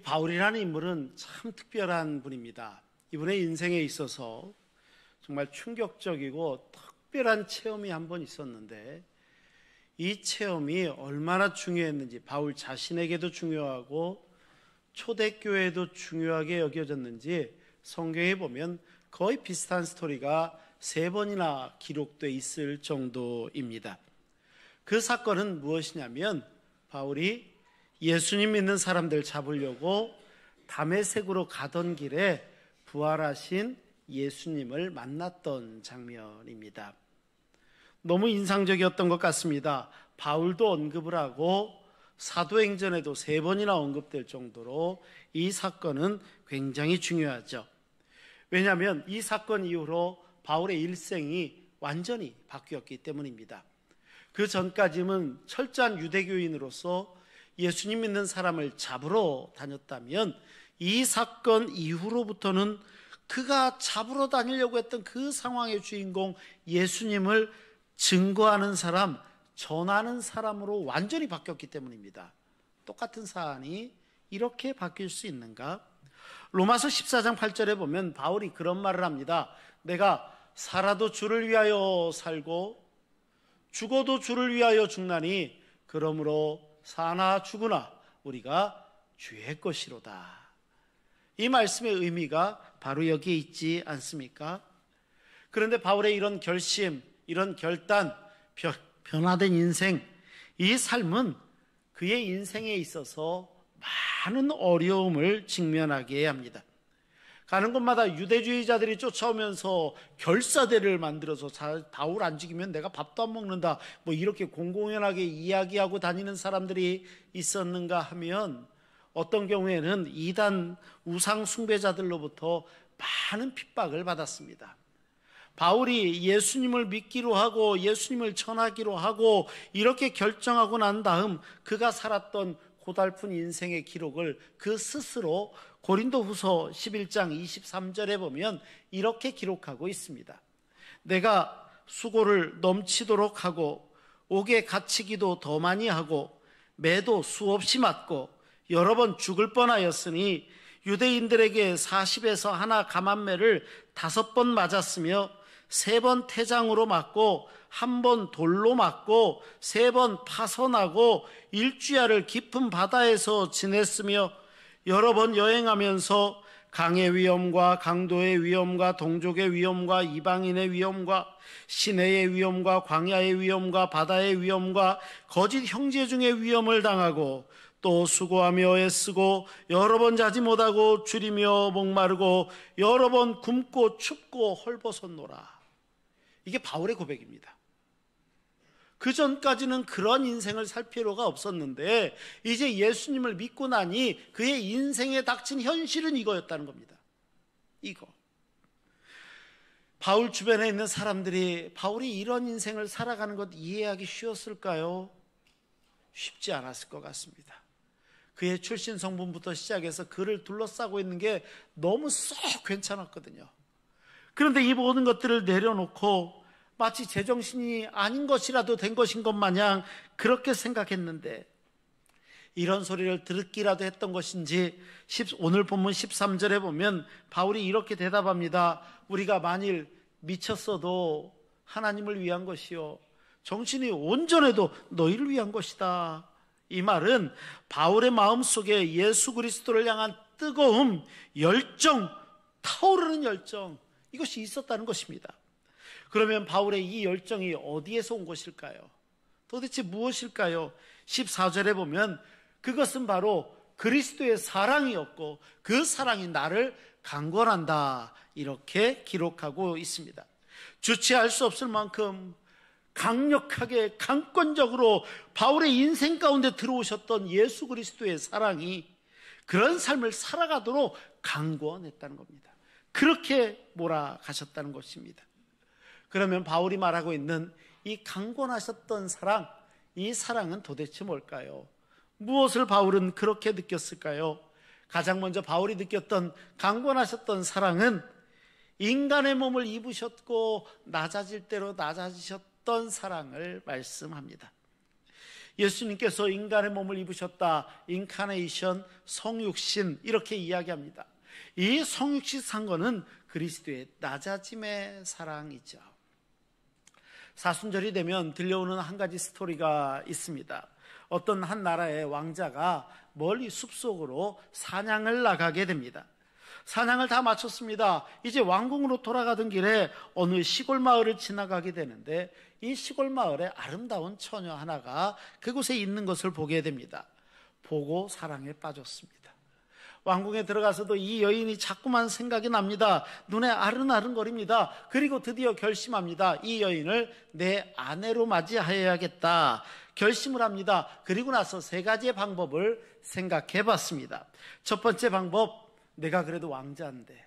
바울이라는 인물은 참 특별한 분입니다. 이분의 인생에 있어서 정말 충격적이고 특별한 체험이 한 번 있었는데, 이 체험이 얼마나 중요했는지, 바울 자신에게도 중요하고 초대교회에도 중요하게 여겨졌는지 성경에 보면 거의 비슷한 스토리가 3번이나 기록되어 있을 정도입니다. 그 사건은 무엇이냐면, 바울이 예수님 믿는 사람들 잡으려고 다메섹으로 가던 길에 부활하신 예수님을 만났던 장면입니다. 너무 인상적이었던 것 같습니다. 바울도 언급을 하고 사도행전에도 3번이나 언급될 정도로 이 사건은 굉장히 중요하죠. 왜냐하면 이 사건 이후로 바울의 일생이 완전히 바뀌었기 때문입니다. 그 전까지는 철저한 유대교인으로서 예수님 믿는 사람을 잡으러 다녔다면, 이 사건 이후로부터는 그가 잡으러 다니려고 했던 그 상황의 주인공 예수님을 증거하는 사람, 전하는 사람으로 완전히 바뀌었기 때문입니다. 똑같은 사안이 이렇게 바뀔 수 있는가? 로마서 14장 8절에 보면 바울이 그런 말을 합니다. 내가 살아도 주를 위하여 살고 죽어도 주를 위하여 죽나니 그러므로 사나 죽으나 우리가 주의 것이로다. 이 말씀의 의미가 바로 여기에 있지 않습니까? 그런데 바울의 이런 결심, 이런 결단, 변화된 인생, 이 삶은 그의 인생에 있어서 많은 어려움을 직면하게 합니다. 가는 곳마다 유대주의자들이 쫓아오면서 결사대를 만들어서 바울 안 죽이면 내가 밥도 안 먹는다, 뭐 이렇게 공공연하게 이야기하고 다니는 사람들이 있었는가 하면, 어떤 경우에는 이단 우상 숭배자들로부터 많은 핍박을 받았습니다. 바울이 예수님을 믿기로 하고 예수님을 전하기로 하고 이렇게 결정하고 난 다음 그가 살았던 고달픈 인생의 기록을 그 스스로 고린도후서 11장 23절에 보면 이렇게 기록하고 있습니다. 내가 수고를 넘치도록 하고 옥에 갇히기도 더 많이 하고 매도 수없이 맞고 여러 번 죽을 뻔하였으니 유대인들에게 40에서 하나 감한매를 5번 맞았으며 3번 태장으로 맞고 1번 돌로 맞고 3번 파선하고 일주야를 깊은 바다에서 지냈으며 여러 번 여행하면서 강의 위험과 강도의 위험과 동족의 위험과 이방인의 위험과 시내의 위험과 광야의 위험과 바다의 위험과 거짓 형제 중의 위험을 당하고 또 수고하며 애쓰고 여러 번 자지 못하고 줄이며 목마르고 여러 번 굶고 춥고 헐벗었노라. 이게 바울의 고백입니다. 그 전까지는 그런 인생을 살 필요가 없었는데 이제 예수님을 믿고 나니 그의 인생에 닥친 현실은 이거였다는 겁니다. 이거. 바울 주변에 있는 사람들이 바울이 이런 인생을 살아가는 것 이해하기 쉬웠을까요? 쉽지 않았을 것 같습니다. 그의 출신 성분부터 시작해서 그를 둘러싸고 있는 게 너무 쏙 괜찮았거든요. 그런데 이 모든 것들을 내려놓고 마치 제정신이 아닌 것이라도 된 것인 것 마냥 그렇게 생각했는데, 이런 소리를 듣기라도 했던 것인지 오늘 본문 13절에 보면 바울이 이렇게 대답합니다. 우리가 만일 미쳤어도 하나님을 위한 것이요 정신이 온전해도 너희를 위한 것이다. 이 말은 바울의 마음속에 예수 그리스도를 향한 뜨거움, 열정, 타오르는 열정, 이것이 있었다는 것입니다. 그러면 바울의 이 열정이 어디에서 온 것일까요? 도대체 무엇일까요? 14절에 보면 그것은 바로 그리스도의 사랑이었고 그 사랑이 나를 강권한다, 이렇게 기록하고 있습니다. 주체할 수 없을 만큼 강력하게 강권적으로 바울의 인생 가운데 들어오셨던 예수 그리스도의 사랑이 그런 삶을 살아가도록 강권했다는 겁니다. 그렇게 몰아가셨다는 것입니다. 그러면 바울이 말하고 있는 이 강권하셨던 사랑, 이 사랑은 도대체 뭘까요? 무엇을 바울은 그렇게 느꼈을까요? 가장 먼저 바울이 느꼈던 강권하셨던 사랑은 인간의 몸을 입으셨고 낮아질 대로 낮아지셨던 사랑을 말씀합니다. 예수님께서 인간의 몸을 입으셨다. 인카네이션, 성육신, 이렇게 이야기합니다. 이 성육신 상고는 그리스도의 낮아짐의 사랑이죠. 사순절이 되면 들려오는 한 가지 스토리가 있습니다. 어떤 한 나라의 왕자가 멀리 숲속으로 사냥을 나가게 됩니다. 사냥을 다 마쳤습니다. 이제 왕궁으로 돌아가던 길에 어느 시골 마을을 지나가게 되는데, 이 시골 마을에 아름다운 처녀 하나가 그곳에 있는 것을 보게 됩니다. 보고 사랑에 빠졌습니다. 왕궁에 들어가서도 이 여인이 자꾸만 생각이 납니다. 눈에 아른아른거립니다. 그리고 드디어 결심합니다. 이 여인을 내 아내로 맞이해야겠다 결심을 합니다. 그리고 나서 3가지의 방법을 생각해 봤습니다. 첫 번째 방법, 내가 그래도 왕자인데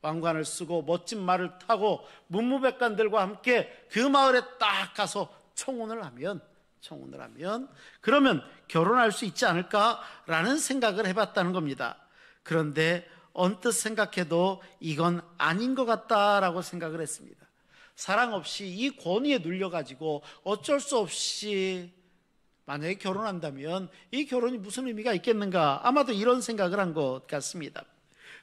왕관을 쓰고 멋진 말을 타고 문무백관들과 함께 그 마을에 딱 가서 청혼을 하면 그러면 결혼할 수 있지 않을까라는 생각을 해봤다는 겁니다. 그런데 언뜻 생각해도 이건 아닌 것 같다라고 생각을 했습니다. 사랑 없이 이 권위에 눌려가지고 어쩔 수 없이 만약에 결혼한다면 이 결혼이 무슨 의미가 있겠는가, 아마도 이런 생각을 한 것 같습니다.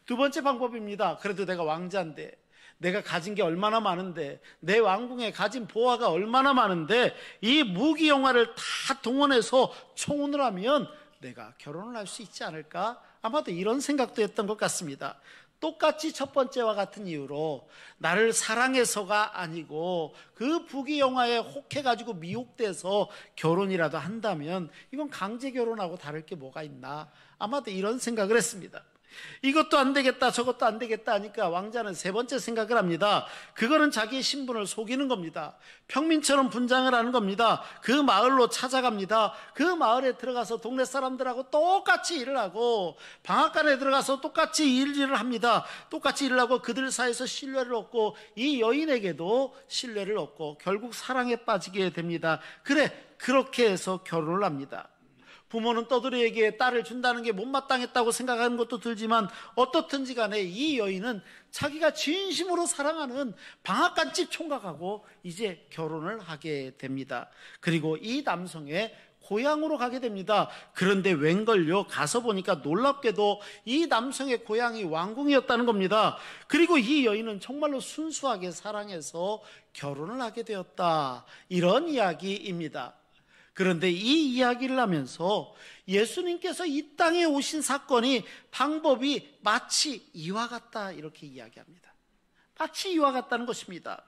두 번째 방법입니다. 그래도 내가 왕자인데, 내가 가진 게 얼마나 많은데, 내 왕궁에 가진 보화가 얼마나 많은데, 이 무기영화를 다 동원해서 청혼을 하면 내가 결혼을 할 수 있지 않을까, 아마도 이런 생각도 했던 것 같습니다. 똑같이 첫 번째와 같은 이유로 나를 사랑해서가 아니고 그 부귀영화에 혹해가지고 미혹돼서 결혼이라도 한다면 이건 강제 결혼하고 다를 게 뭐가 있나, 아마도 이런 생각을 했습니다. 이것도 안 되겠다 저것도 안 되겠다 하니까 왕자는 3번째 생각을 합니다. 그거는 자기의 신분을 속이는 겁니다. 평민처럼 분장을 하는 겁니다. 그 마을로 찾아갑니다. 그 마을에 들어가서 동네 사람들하고 똑같이 일을 하고, 방앗간에 들어가서 똑같이 일을 합니다. 똑같이 일을 하고 그들 사이에서 신뢰를 얻고 이 여인에게도 신뢰를 얻고 결국 사랑에 빠지게 됩니다. 그렇게 해서 결혼을 합니다. 부모는 떠돌이에게 딸을 준다는 게 못마땅했다고 생각하는 것도 들지만, 어떻든지 간에 이 여인은 자기가 진심으로 사랑하는 방앗간집 총각하고 이제 결혼을 하게 됩니다. 그리고 이 남성의 고향으로 가게 됩니다. 그런데 웬걸요, 가서 보니까 놀랍게도 이 남성의 고향이 왕궁이었다는 겁니다. 그리고 이 여인은 정말로 순수하게 사랑해서 결혼을 하게 되었다, 이런 이야기입니다. 그런데 이 이야기를 하면서 예수님께서 이 땅에 오신 사건이, 방법이 마치 이와 같다, 이렇게 이야기합니다. 마치 이와 같다는 것입니다.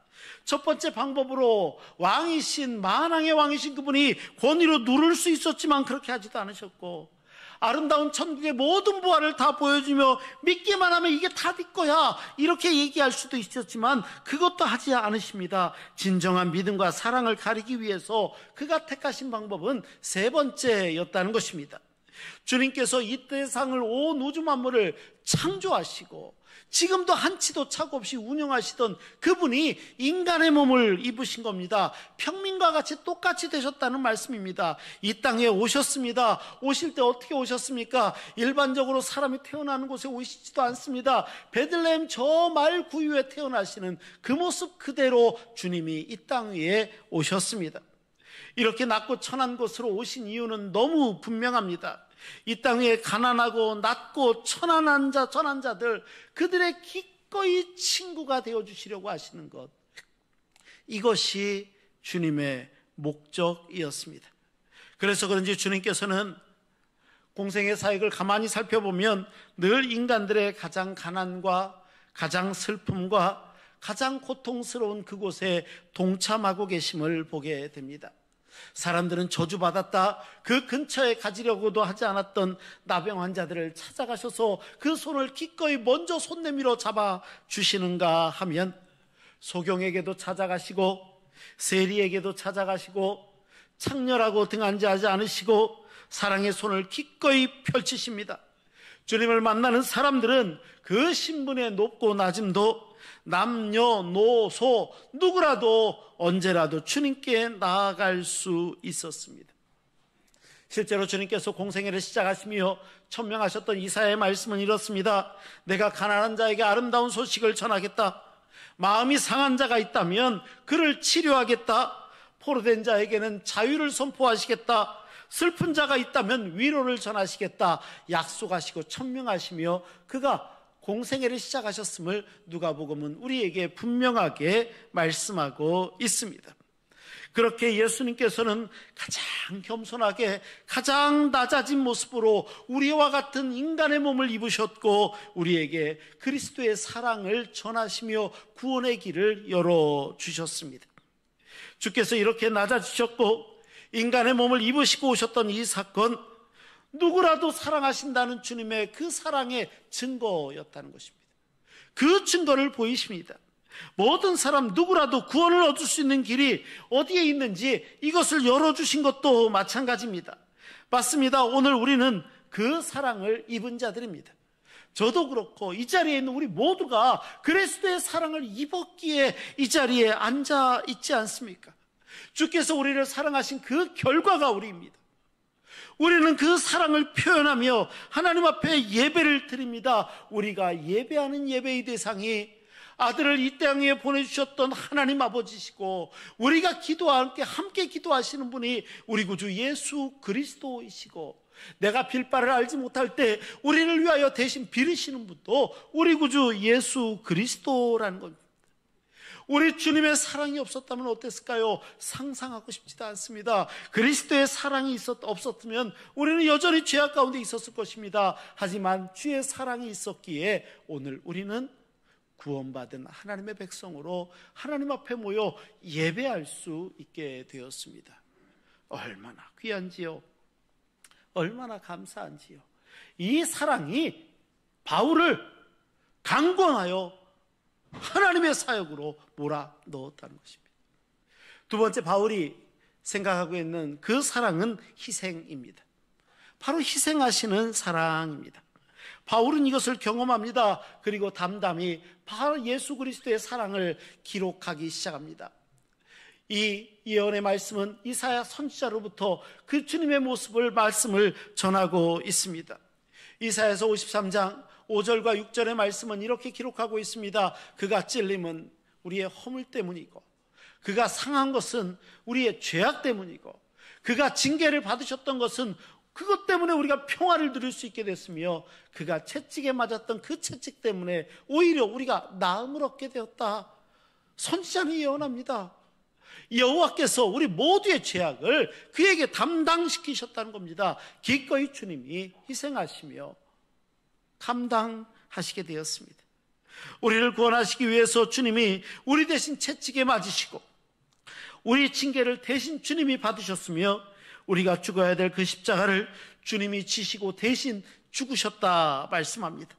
첫 번째 방법으로 왕이신, 만왕의 왕이신 그분이 권위로 누를 수 있었지만 그렇게 하지도 않으셨고, 아름다운 천국의 모든 보화를 다 보여주며 믿기만 하면 이게 다 네 거야, 이렇게 얘기할 수도 있었지만 그것도 하지 않으십니다. 진정한 믿음과 사랑을 가리기 위해서 그가 택하신 방법은 3번째였다는 것입니다. 주님께서 이 세상을, 온 우주 만물을 창조하시고 지금도 한치도 착오 없이 운영하시던 그분이 인간의 몸을 입으신 겁니다. 평민과 같이 똑같이 되셨다는 말씀입니다. 이 땅에 오셨습니다. 오실 때 어떻게 오셨습니까? 일반적으로 사람이 태어나는 곳에 오시지도 않습니다. 베들레헴 저 마을 구유에 태어나시는 그 모습 그대로 주님이 이 땅 위에 오셨습니다. 이렇게 낮고 천한 곳으로 오신 이유는 너무 분명합니다. 이 땅에 가난하고 낮고 천한 자들, 그들의 기꺼이 친구가 되어주시려고 하시는 것, 이것이 주님의 목적이었습니다. 그래서 그런지 주님께서는 공생의 사역을 가만히 살펴보면 늘 인간들의 가장 가난과 가장 슬픔과 가장 고통스러운 그곳에 동참하고 계심을 보게 됩니다. 사람들은 저주받았다, 그 근처에 가지려고도 하지 않았던 나병 환자들을 찾아가셔서 그 손을 기꺼이 먼저 손 내밀어 잡아주시는가 하면, 소경에게도 찾아가시고 세리에게도 찾아가시고 창렬하고 등한지하지 않으시고 사랑의 손을 기꺼이 펼치십니다. 주님을 만나는 사람들은 그 신분의 높고 낮음도, 남녀노소 누구라도 언제라도 주님께 나아갈 수 있었습니다. 실제로 주님께서 공생애를 시작하시며 천명하셨던 이사야의 말씀은 이렇습니다. 내가 가난한 자에게 아름다운 소식을 전하겠다. 마음이 상한 자가 있다면 그를 치료하겠다. 포로된 자에게는 자유를 선포하시겠다, 슬픈 자가 있다면 위로를 전하시겠다 약속하시고 천명하시며 그가 공생애를 시작하셨음을 누가복음은 우리에게 분명하게 말씀하고 있습니다. 그렇게 예수님께서는 가장 겸손하게 가장 낮아진 모습으로 우리와 같은 인간의 몸을 입으셨고 우리에게 그리스도의 사랑을 전하시며 구원의 길을 열어주셨습니다. 주께서 이렇게 낮아지셨고 인간의 몸을 입으시고 오셨던 이 사건, 누구라도 사랑하신다는 주님의 그 사랑의 증거였다는 것입니다. 그 증거를 보이십니다. 모든 사람 누구라도 구원을 얻을 수 있는 길이 어디에 있는지 이것을 열어주신 것도 마찬가지입니다. 맞습니다. 오늘 우리는 그 사랑을 입은 자들입니다. 저도 그렇고 이 자리에 있는 우리 모두가 그리스도의 사랑을 입었기에 이 자리에 앉아 있지 않습니까? 주께서 우리를 사랑하신 그 결과가 우리입니다. 우리는 그 사랑을 표현하며 하나님 앞에 예배를 드립니다. 우리가 예배하는 예배의 대상이 아들을 이 땅에 보내주셨던 하나님 아버지시고 우리가 기도와 함께 기도하시는 분이 우리 구주 예수 그리스도이시고 내가 빌 바를 알지 못할 때 우리를 위하여 대신 빌으시는 분도 우리 구주 예수 그리스도라는 겁니다. 우리 주님의 사랑이 없었다면 어땠을까요? 상상하고 싶지도 않습니다. 그리스도의 사랑이 없었으면 우리는 여전히 죄악 가운데 있었을 것입니다. 하지만 주의 사랑이 있었기에 오늘 우리는 구원받은 하나님의 백성으로 하나님 앞에 모여 예배할 수 있게 되었습니다. 얼마나 귀한지요, 얼마나 감사한지요. 이 사랑이 바울을 강권하여 하나님의 사역으로 몰아넣었다는 것입니다. 두 번째, 바울이 생각하고 있는 그 사랑은 희생입니다. 바로 희생하시는 사랑입니다. 바울은 이것을 경험합니다. 그리고 담담히 바로 예수 그리스도의 사랑을 기록하기 시작합니다. 이 예언의 말씀은 이사야 선지자로부터 그 주님의 모습을 말씀을 전하고 있습니다. 이사야서 53장 5절과 6절의 말씀은 이렇게 기록하고 있습니다. 그가 찔림은 우리의 허물 때문이고 그가 상한 것은 우리의 죄악 때문이고 그가 징계를 받으셨던 것은 그것 때문에 우리가 평화를 누릴 수 있게 됐으며 그가 채찍에 맞았던 그 채찍 때문에 오히려 우리가 나음을 얻게 되었다. 선지자는 예언합니다. 여호와께서 우리 모두의 죄악을 그에게 담당시키셨다는 겁니다. 기꺼이 주님이 희생하시며 감당하시게 되었습니다. 우리를 구원하시기 위해서 주님이 우리 대신 채찍에 맞으시고 우리 징계를 대신 주님이 받으셨으며 우리가 죽어야 될 그 십자가를 주님이 지시고 대신 죽으셨다 말씀합니다.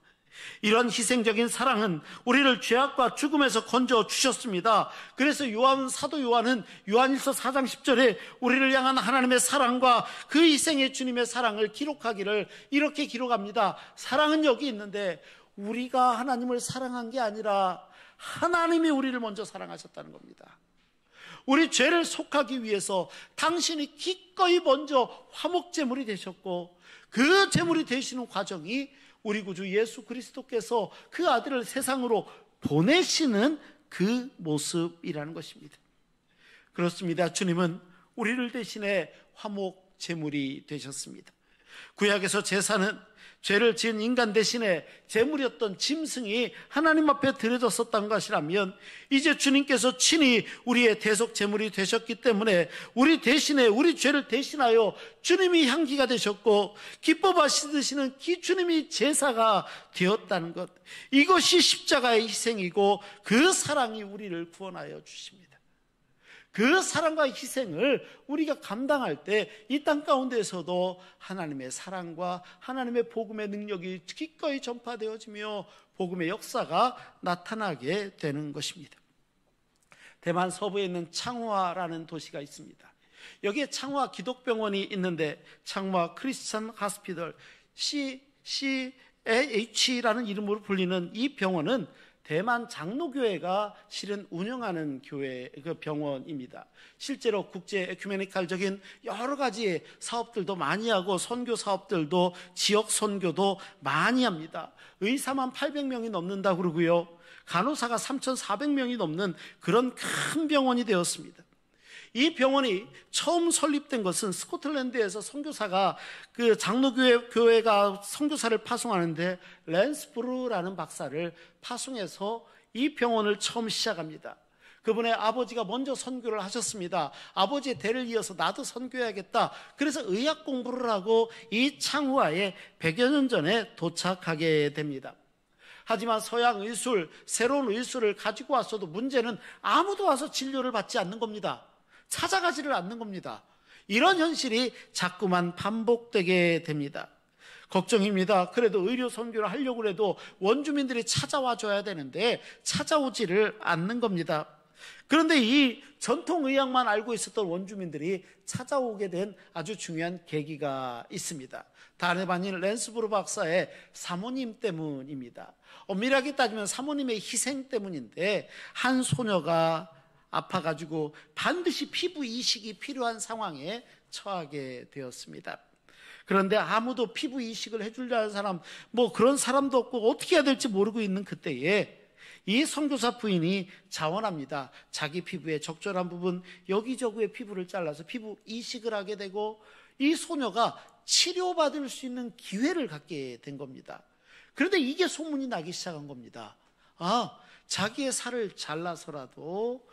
이런 희생적인 사랑은 우리를 죄악과 죽음에서 건져 주셨습니다. 그래서 사도 요한은 요한일서 4장 10절에 우리를 향한 하나님의 사랑과 그 희생의 주님의 사랑을 기록하기를 이렇게 기록합니다. 사랑은 여기 있는데 우리가 하나님을 사랑한 게 아니라 하나님이 우리를 먼저 사랑하셨다는 겁니다. 우리 죄를 속하기 위해서 당신이 기꺼이 먼저 화목제물이 되셨고 그 제물이 되시는 과정이 우리 구주 예수 그리스도께서 그 아들을 세상으로 보내시는 그 모습이라는 것입니다. 그렇습니다. 주님은 우리를 대신해 화목제물이 되셨습니다. 구약에서 제사는 죄를 지은 인간 대신에 제물이었던 짐승이 하나님 앞에 드려졌었던 것이라면 이제 주님께서 친히 우리의 대속 제물이 되셨기 때문에 우리 대신에 우리 죄를 대신하여 주님이 향기가 되셨고 기뻐 받으시는 주님이 제사가 되었다는 것, 이것이 십자가의 희생이고 그 사랑이 우리를 구원하여 주십니다. 그 사랑과 희생을 우리가 감당할 때 이 땅 가운데에서도 하나님의 사랑과 하나님의 복음의 능력이 기꺼이 전파되어지며 복음의 역사가 나타나게 되는 것입니다. 대만 서부에 있는 창화라는 도시가 있습니다. 여기에 창화 기독병원이 있는데 창화 크리스천 하스피털 CCAH라는 이름으로 불리는 이 병원은 대만 장로교회가 실은 운영하는 그 병원입니다. 실제로 국제 에큐메니칼적인 여러 가지 사업들도 많이 하고 선교 사업들도 지역 선교도 많이 합니다. 의사만 800명이 넘는다고 그러고요. 간호사가 3,400명이 넘는 그런 큰 병원이 되었습니다. 이 병원이 처음 설립된 것은 스코틀랜드에서 선교사가 그 장로교회가 선교사를 파송하는데 랜스부르라는 박사를 파송해서 이 병원을 처음 시작합니다. 그분의 아버지가 먼저 선교를 하셨습니다. 아버지의 대를 이어서 나도 선교해야겠다. 그래서 의학 공부를 하고 이 창후아에 100여 년 전에 도착하게 됩니다. 하지만 서양 의술, 새로운 의술을 가지고 왔어도 문제는 아무도 와서 진료를 받지 않는 겁니다. 찾아가지를 않는 겁니다. 이런 현실이 자꾸만 반복되게 됩니다. 걱정입니다. 그래도 의료 선교를 하려고 해도 원주민들이 찾아와 줘야 되는데 찾아오지를 않는 겁니다. 그런데 이 전통의학만 알고 있었던 원주민들이 찾아오게 된 아주 중요한 계기가 있습니다. 다름 아닌 랜스부르 박사의 사모님 때문입니다. 엄밀하게 따지면 사모님의 희생 때문인데, 한 소녀가 아파가지고 반드시 피부 이식이 필요한 상황에 처하게 되었습니다. 그런데 아무도 피부 이식을 해주려는 사람, 그런 사람도 없고 어떻게 해야 될지 모르고 있는 그때에 이 선교사 부인이 자원합니다. 자기 피부에 적절한 부분 여기저기의 피부를 잘라서 피부 이식을 하게 되고, 이 소녀가 치료받을 수 있는 기회를 갖게 된 겁니다. 그런데 이게 소문이 나기 시작한 겁니다. 자기의 살을 잘라서라도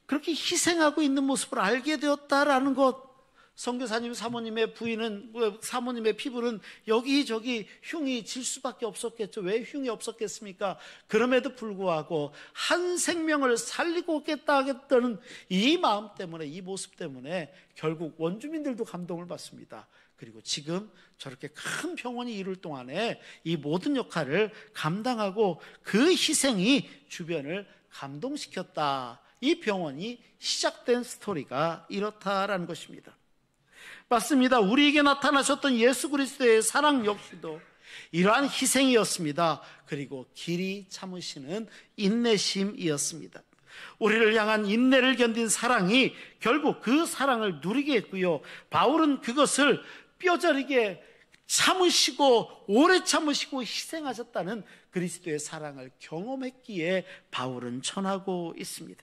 그렇게 희생하고 있는 모습을 알게 되었다라는 것. 선교사님 사모님의 사모님의 피부는 여기저기 흉이 질 수밖에 없었겠죠. 왜 흉이 없었겠습니까? 그럼에도 불구하고 한 생명을 살리고 오겠다 하겠다는 이 마음 때문에, 이 모습 때문에 결국 원주민들도 감동을 받습니다. 그리고 지금 저렇게 큰 병원이 이룰 동안에 이 모든 역할을 감당하고 그 희생이 주변을 감동시켰다. 이 병원이 시작된 스토리가 이렇다라는 것입니다. 맞습니다. 우리에게 나타나셨던 예수 그리스도의 사랑 역시도 이러한 희생이었습니다. 그리고 길이 참으시는 인내심이었습니다. 우리를 향한 인내를 견딘 사랑이 결국 그 사랑을 누리게 했고요. 바울은 그것을 뼈저리게 참으시고 오래 참으시고 희생하셨다는 그리스도의 사랑을 경험했기에 바울은 전하고 있습니다.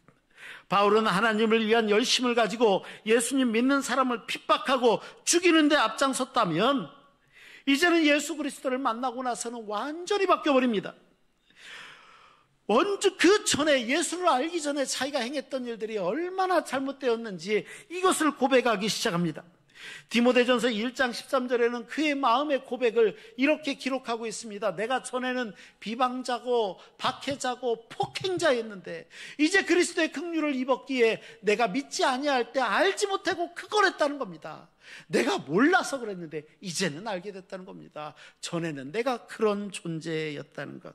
바울은 하나님을 위한 열심을 가지고 예수님 믿는 사람을 핍박하고 죽이는 데 앞장섰다면, 이제는 예수 그리스도를 만나고 나서는 완전히 바뀌어버립니다. 먼저 그 전에, 예수를 알기 전에 자기가 행했던 일들이 얼마나 잘못되었는지 이것을 고백하기 시작합니다. 디모데전서 1장 13절에는 그의 마음의 고백을 이렇게 기록하고 있습니다. 내가 전에는 비방자고 박해자고 폭행자였는데 이제 그리스도의 긍휼을 입었기에 내가 믿지 아니할 때 알지 못하고 그걸 했다는 겁니다. 내가 몰라서 그랬는데 이제는 알게 됐다는 겁니다. 전에는 내가 그런 존재였다는 것.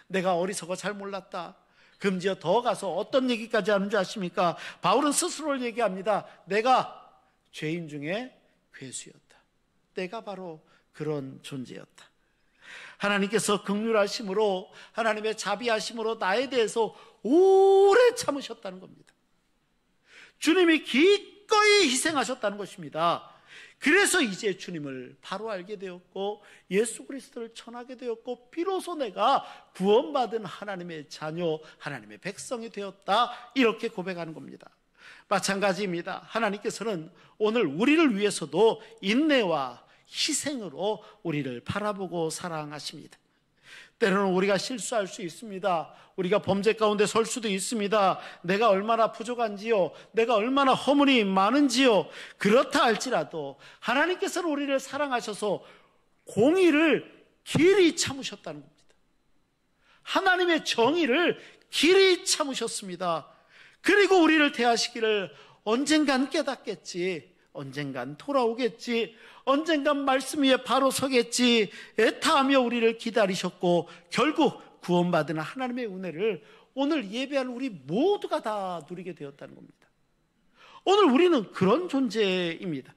내가 어리석어 잘 몰랐다. 금지어 더 가서 어떤 얘기까지 하는 줄 아십니까? 바울은 스스로를 얘기합니다. 내가 죄인 중에 괴수였다. 내가 바로 그런 존재였다. 하나님께서 긍휼하심으로, 하나님의 자비하심으로 나에 대해서 오래 참으셨다는 겁니다. 주님이 기꺼이 희생하셨다는 것입니다. 그래서 이제 주님을 바로 알게 되었고 예수 그리스도를 전하게 되었고 비로소 내가 구원받은 하나님의 자녀, 하나님의 백성이 되었다. 이렇게 고백하는 겁니다. 마찬가지입니다. 하나님께서는 오늘 우리를 위해서도 인내와 희생으로 우리를 바라보고 사랑하십니다. 때로는 우리가 실수할 수 있습니다. 우리가 범죄 가운데 설 수도 있습니다. 내가 얼마나 부족한지요, 내가 얼마나 허물이 많은지요. 그렇다 할지라도 하나님께서는 우리를 사랑하셔서 공의를 길이 참으셨다는 겁니다. 하나님의 정의를 길이 참으셨습니다. 그리고 우리를 대하시기를 언젠간 깨닫겠지, 언젠간 돌아오겠지, 언젠간 말씀 위에 바로 서겠지 애타하며 우리를 기다리셨고 결국 구원받은 하나님의 은혜를 오늘 예배하는 우리 모두가 다 누리게 되었다는 겁니다. 오늘 우리는 그런 존재입니다.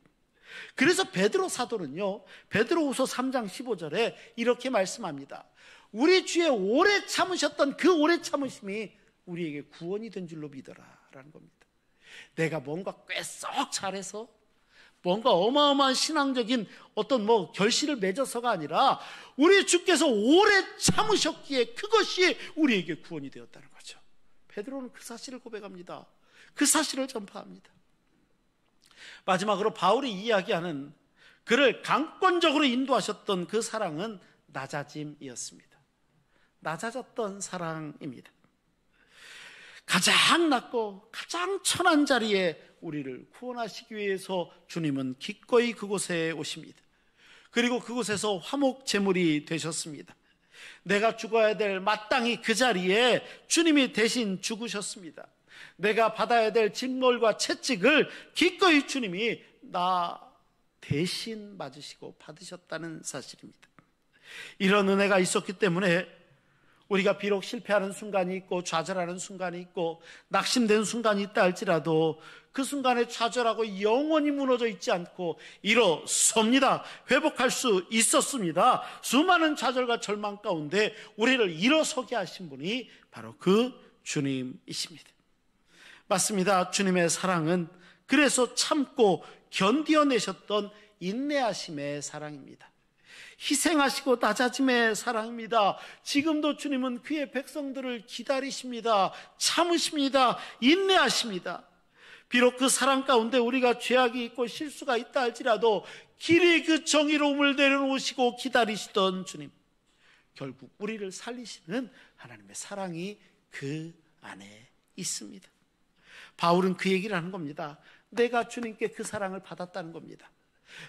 그래서 베드로 사도는요, 베드로후서 3장 15절에 이렇게 말씀합니다. 우리 주에 오래 참으셨던 그 오래 참으심이 우리에게 구원이 된 줄로 믿어라 라는 겁니다. 내가 뭔가 꽤 썩 잘해서 뭔가 어마어마한 신앙적인 어떤 결실을 맺어서가 아니라 우리 주께서 오래 참으셨기에 그것이 우리에게 구원이 되었다는 거죠. 베드로는 그 사실을 고백합니다. 그 사실을 전파합니다. 마지막으로 바울이 이야기하는 그를 강권적으로 인도하셨던 그 사랑은 낮아짐이었습니다. 낮아졌던 사랑입니다. 가장 낮고 가장 천한 자리에 우리를 구원하시기 위해서 주님은 기꺼이 그곳에 오십니다. 그리고 그곳에서 화목 제물이 되셨습니다. 내가 죽어야 될 마땅히 그 자리에 주님이 대신 죽으셨습니다. 내가 받아야 될 징벌과 채찍을 기꺼이 주님이 나 대신 맞으시고 받으셨다는 사실입니다. 이런 은혜가 있었기 때문에 우리가 비록 실패하는 순간이 있고 좌절하는 순간이 있고 낙심된 순간이 있다 할지라도 그 순간에 좌절하고 영원히 무너져 있지 않고 일어섭니다. 회복할 수 있었습니다. 수많은 좌절과 절망 가운데 우리를 일어서게 하신 분이 바로 그 주님이십니다. 맞습니다. 주님의 사랑은 그래서 참고 견디어내셨던 인내하심의 사랑입니다. 희생하시고 낮아짐의 사랑입니다. 지금도 주님은 그의 백성들을 기다리십니다. 참으십니다. 인내하십니다. 비록 그 사랑 가운데 우리가 죄악이 있고 실수가 있다 할지라도 길이 그 정의로움을 내려놓으시고 기다리시던 주님, 결국 우리를 살리시는 하나님의 사랑이 그 안에 있습니다. 바울은 그 얘기를 하는 겁니다. 내가 주님께 그 사랑을 받았다는 겁니다.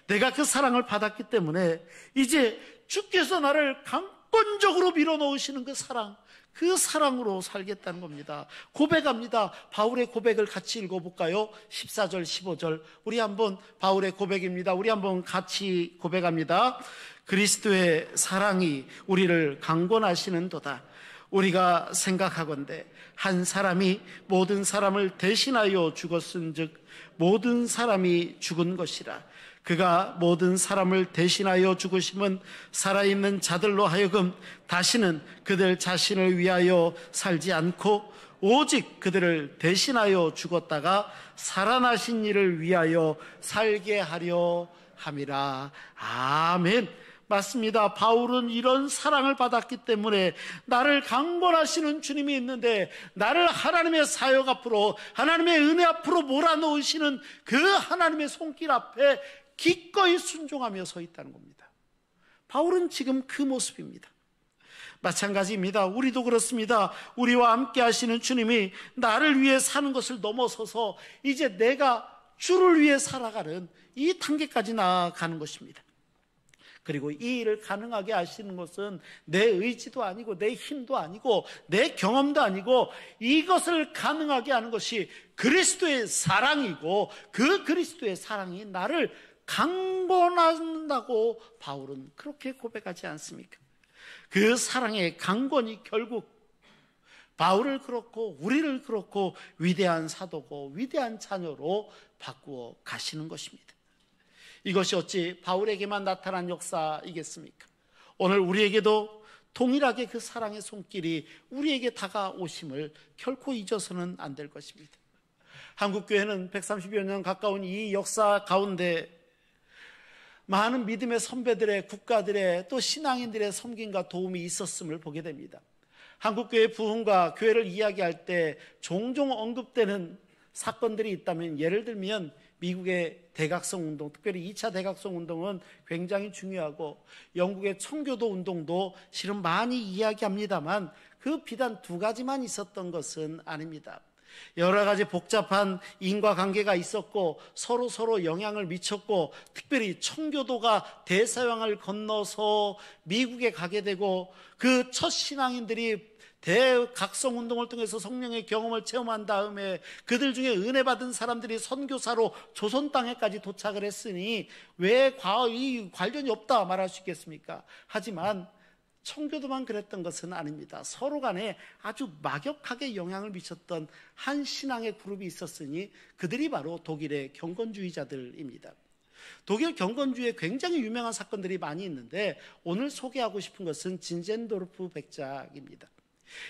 내가 그 사랑을 받았기 때문에 이제 주께서 나를 강권적으로 밀어넣으시는 그 사랑, 그 사랑으로 살겠다는 겁니다. 고백합니다. 바울의 고백을 같이 읽어볼까요? 14절 15절 우리 한번, 바울의 고백입니다. 우리 한번 같이 고백합니다. 그리스도의 사랑이 우리를 강권하시는도다. 우리가 생각하건대 한 사람이 모든 사람을 대신하여 죽었은즉 모든 사람이 죽은 것이라. 그가 모든 사람을 대신하여 죽으심은 살아있는 자들로 하여금 다시는 그들 자신을 위하여 살지 않고 오직 그들을 대신하여 죽었다가 살아나신 이를 위하여 살게 하려 함이라. 아멘. 맞습니다. 바울은 이런 사랑을 받았기 때문에 나를 강권하시는 주님이 있는데 나를 하나님의 사역 앞으로, 하나님의 은혜 앞으로 몰아넣으시는 그 하나님의 손길 앞에 기꺼이 순종하며 서 있다는 겁니다. 바울은 지금 그 모습입니다. 마찬가지입니다. 우리도 그렇습니다. 우리와 함께 하시는 주님이 나를 위해 사는 것을 넘어서서 이제 내가 주를 위해 살아가는 이 단계까지 나아가는 것입니다. 그리고 이 일을 가능하게 하시는 것은 내 의지도 아니고 내 힘도 아니고 내 경험도 아니고 이것을 가능하게 하는 것이 그리스도의 사랑이고 그 그리스도의 사랑이 나를 강권한다고 바울은 그렇게 고백하지 않습니까? 그 사랑의 강권이 결국 바울을 그렇고 우리를 그렇고 위대한 사도고 위대한 자녀로 바꾸어 가시는 것입니다. 이것이 어찌 바울에게만 나타난 역사이겠습니까? 오늘 우리에게도 동일하게 그 사랑의 손길이 우리에게 다가오심을 결코 잊어서는 안 될 것입니다. 한국교회는 130여 년 가까운 이 역사 가운데 많은 믿음의 선배들의, 국가들의, 또 신앙인들의 섬김과 도움이 있었음을 보게 됩니다. 한국교회 부흥과 교회를 이야기할 때 종종 언급되는 사건들이 있다면, 예를 들면 미국의 대각성 운동, 특별히 2차 대각성 운동은 굉장히 중요하고 영국의 청교도 운동도 실은 많이 이야기합니다만 그 비단 두 가지만 있었던 것은 아닙니다. 여러 가지 복잡한 인과관계가 있었고 서로 영향을 미쳤고, 특별히 청교도가 대서양을 건너서 미국에 가게 되고 그 첫 신앙인들이 대각성 운동을 통해서 성령의 경험을 체험한 다음에 그들 중에 은혜 받은 사람들이 선교사로 조선 땅에까지 도착을 했으니 왜 이 관련이 없다 말할 수 있겠습니까? 하지만 청교도만 그랬던 것은 아닙니다. 서로 간에 아주 막역하게 영향을 미쳤던 한 신앙의 그룹이 있었으니 그들이 바로 독일의 경건주의자들입니다. 독일 경건주의에 굉장히 유명한 사건들이 많이 있는데 오늘 소개하고 싶은 것은 진젠도르프 백작입니다.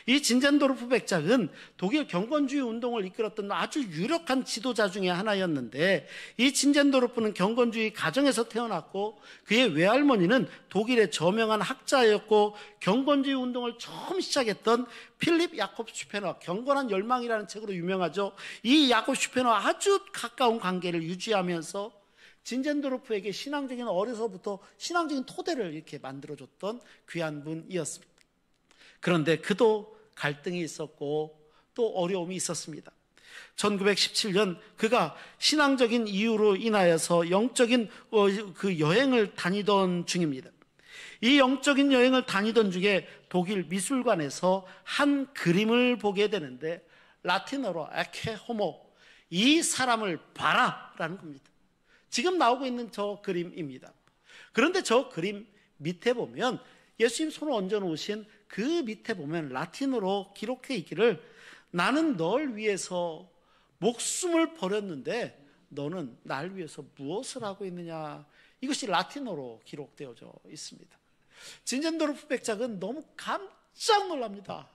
이 진젠도르프 백작은 독일 경건주의 운동을 이끌었던 아주 유력한 지도자 중에 하나였는데, 이 진젠도르프는 경건주의 가정에서 태어났고 그의 외할머니는 독일의 저명한 학자였고 경건주의 운동을 처음 시작했던 필립 야콥 슈페너, 경건한 열망이라는 책으로 유명하죠. 이 야콥 슈페너 아주 가까운 관계를 유지하면서 진젠도르프에게 신앙적인, 어려서부터 신앙적인 토대를 이렇게 만들어줬던 귀한 분이었습니다. 그런데 그도 갈등이 있었고 또 어려움이 있었습니다. 1917년 그가 신앙적인 이유로 인하여서 영적인 그 여행을 다니던 중입니다. 이 영적인 여행을 다니던 중에 독일 미술관에서 한 그림을 보게 되는데, 라틴어로 에케 호모, 이 사람을 봐라라는 겁니다. 지금 나오고 있는 저 그림입니다. 그런데 저 그림 밑에 보면, 예수님 손을 얹어 놓으신 그 밑에 보면 라틴어로 기록해 있기를, 나는 널 위해서 목숨을 버렸는데 너는 날 위해서 무엇을 하고 있느냐, 이것이 라틴어로 기록되어져 있습니다. 진젠도르프 백작은 너무 깜짝 놀랍니다.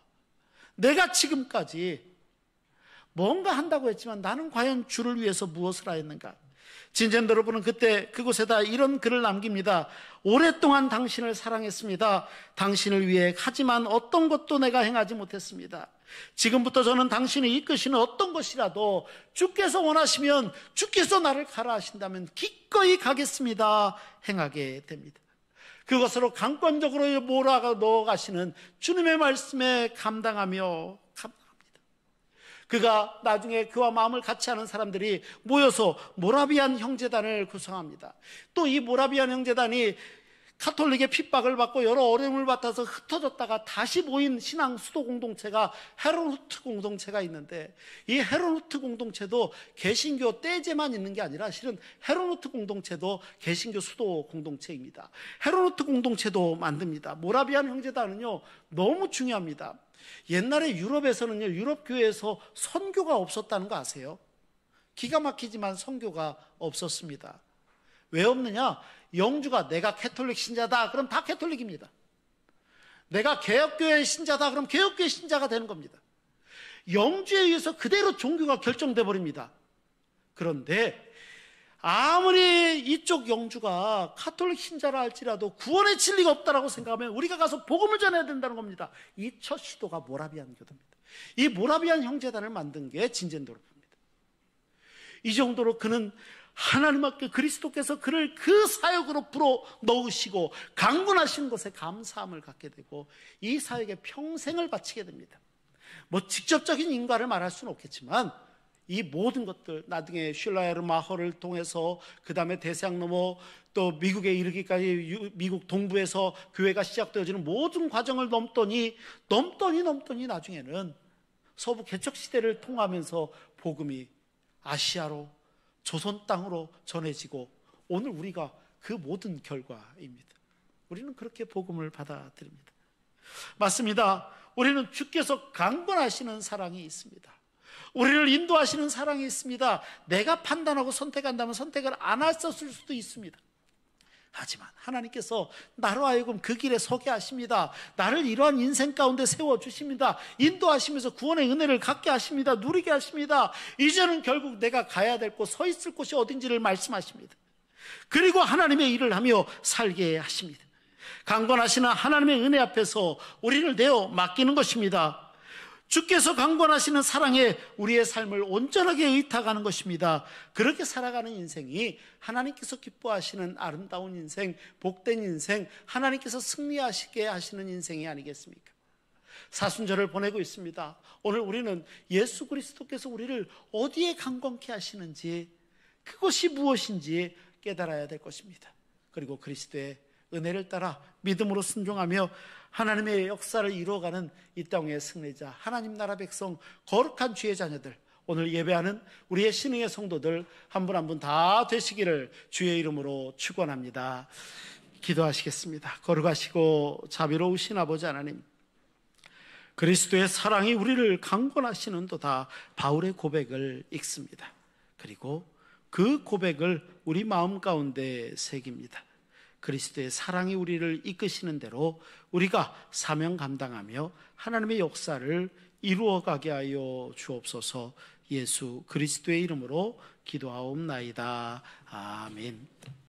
내가 지금까지 뭔가 한다고 했지만 나는 과연 주를 위해서 무엇을 하였는가. 진젠도르프는 그때 그곳에다 이런 글을 남깁니다. 오랫동안 당신을 사랑했습니다. 당신을 위해 하지만 어떤 것도 내가 행하지 못했습니다. 지금부터 저는 당신이 이끄시는 어떤 것이라도 주께서 원하시면, 주께서 나를 가라 하신다면 기꺼이 가겠습니다. 행하게 됩니다. 그것으로 강권적으로 몰아가 넣어가시는 주님의 말씀에 감당합니다. 그가 나중에 그와 마음을 같이 하는 사람들이 모여서 모라비안 형제단을 구성합니다. 또 이 모라비안 형제단이 카톨릭의 핍박을 받고 여러 어려움을 받아서 흩어졌다가 다시 모인 신앙 수도 공동체가 헤르누트 공동체가 있는데, 이 헤르누트 공동체도 개신교 떼제만 있는 게 아니라 실은 헤르누트 공동체도 개신교 수도 공동체입니다. 헤르누트 공동체도 만듭니다. 모라비안 형제단은요 너무 중요합니다. 옛날에 유럽에서는요, 유럽 교회에서 선교가 없었다는 거 아세요? 기가 막히지만 선교가 없었습니다. 왜 없느냐? 영주가 내가 캐톨릭 신자다 그럼 다 캐톨릭입니다. 내가 개혁교회 신자다 그럼 개혁교회 신자가 되는 겁니다. 영주에 의해서 그대로 종교가 결정돼 버립니다. 그런데 아무리 이쪽 영주가 카톨릭 신자라 할지라도 구원의 진리가 없다라고 생각하면 우리가 가서 복음을 전해야 된다는 겁니다. 이 첫 시도가 모라비안 교도입니다. 이 모라비안 형제단을 만든 게 진젠도르프입니다. 이 정도로 그는 하나님 앞에 그리스도께서 그를 그 사역으로 불어 넣으시고 강권하신 것에 감사함을 갖게 되고 이 사역에 평생을 바치게 됩니다. 뭐 직접적인 인과를 말할 수는 없겠지만 이 모든 것들, 나중에 슐라에르 마허를 통해서 그 다음에 대서양 넘어 또 미국에 이르기까지 미국 동부에서 교회가 시작되어지는 모든 과정을 넘더니 나중에는 서부 개척 시대를 통하면서 복음이 아시아로, 조선 땅으로 전해지고 오늘 우리가 그 모든 결과입니다. 우리는 그렇게 복음을 받아들입니다. 맞습니다. 우리는 주께서 강권하시는 사랑이 있습니다. 우리를 인도하시는 사랑이 있습니다. 내가 판단하고 선택한다면 선택을 안 했었을 수도 있습니다. 하지만 하나님께서 나로 하여금 그 길에 서게 하십니다. 나를 이러한 인생 가운데 세워주십니다. 인도하시면서 구원의 은혜를 갖게 하십니다. 누리게 하십니다. 이제는 결국 내가 가야 될 곳, 서 있을 곳이 어딘지를 말씀하십니다. 그리고 하나님의 일을 하며 살게 하십니다. 강권하시는 하나님의 은혜 앞에서 우리를 내어 맡기는 것입니다. 주께서 강권하시는 사랑에 우리의 삶을 온전하게 의탁하는 것입니다. 그렇게 살아가는 인생이 하나님께서 기뻐하시는 아름다운 인생, 복된 인생, 하나님께서 승리하시게 하시는 인생이 아니겠습니까? 사순절을 보내고 있습니다. 오늘 우리는 예수 그리스도께서 우리를 어디에 강권케 하시는지, 그것이 무엇인지 깨달아야 될 것입니다. 그리고 그리스도의 은혜를 따라 믿음으로 순종하며 하나님의 역사를 이루어가는 이 땅의 승리자, 하나님 나라 백성, 거룩한 주의 자녀들, 오늘 예배하는 우리의 신흥의 성도들 한 분 한 분 다 되시기를 주의 이름으로 축원합니다. 기도하시겠습니다. 거룩하시고 자비로우신 아버지 하나님, 그리스도의 사랑이 우리를 강권하시는도다. 바울의 고백을 읽습니다. 그리고 그 고백을 우리 마음 가운데 새깁니다. 그리스도의 사랑이 우리를 이끄시는 대로 우리가 사명 감당하며 하나님의 역사를 이루어가게 하여 주옵소서. 예수 그리스도의 이름으로 기도하옵나이다. 아멘.